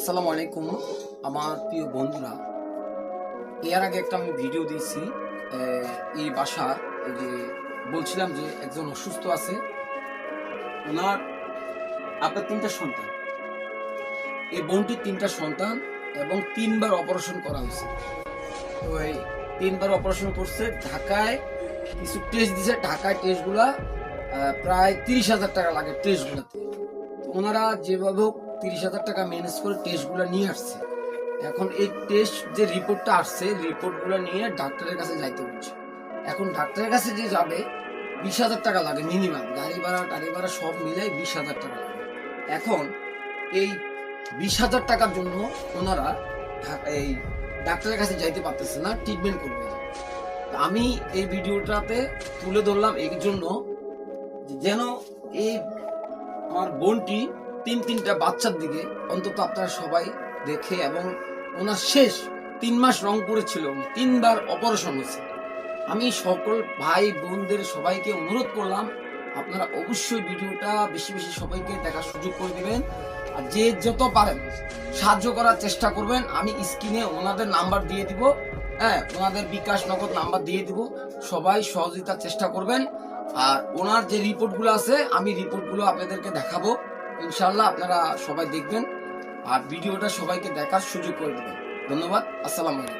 আসসালামু আলাইকুম আমার প্রিয় বন্ধুরা। এর আগে একটা আমি ভিডিও দিয়েছি। এই বাসা এই যে বলছিলাম যে একজন অসুস্থ আছে, ওনার আপনার ৩টা সন্তান। এই বোনটির ৩টা সন্তান এবং ৩বার অপারেশন করা হয়েছে। তো এই ৩বার অপারেশন করছে। ঢাকায় কিছু টেস্ট দিছে, ঢাকায় টেস্টগুলা প্রায় ৩০,০০০ টাকা লাগে টেস্টগুলাতে। তো ওনারা যেভাবে হোক ৩০,০০০ টাকা ম্যানেজ করে টেস্টগুলো নিয়ে আসছে। এখন এই টেস্ট যে রিপোর্টটা আসছে, রিপোর্টগুলো নিয়ে ডাক্তারের কাছে যাইতে হচ্ছে। এখন ডাক্তারের কাছে যে যাবে ২০,০০০ টাকা লাগে মিনিমাম, গাড়ি ভাড়া সব মিলাই ২০,০০০ টাকা লাগে। এখন এই ২০,০০০ টাকার জন্য ওনারা এই ডাক্তারের কাছে যাইতে পারতেছে না ট্রিটমেন্ট করবে। আমি এই ভিডিওটাতে তুলে ধরলাম এই জন্য যেন এই আমার বোনটি তিনটা বাচ্চার দিকে অন্তত আপনারা সবাই দেখে, এবং ওনার শেষ ৩ মাস রংপুরে ছিল, ৩বার অপারেশন হয়েছে। আমি সকল ভাই বোনদের সবাইকে অনুরোধ করলাম, আপনারা অবশ্যই ভিডিওটা বেশি বেশি সবাইকে দেখার সুযোগ করে দিবেন, আর যে যত পারেন সাহায্য করার চেষ্টা করবেন। আমি স্ক্রিনে ওনাদের নাম্বার দিয়ে দিব, ওনাদের বিকাশ নগদ নাম্বার দিয়ে দিব। সবাই সহযোগিতার চেষ্টা করবেন। আর ওনার যে রিপোর্টগুলো আছে আমি রিপোর্টগুলো আপনাদেরকে দেখাবো ইনশাল্লাহ, আপনারা সবাই দেখবেন আর ভিডিওটা সবাইকে দেখার সুযোগ করে দেবেন। ধন্যবাদ। আসসালামু আলাইকুম।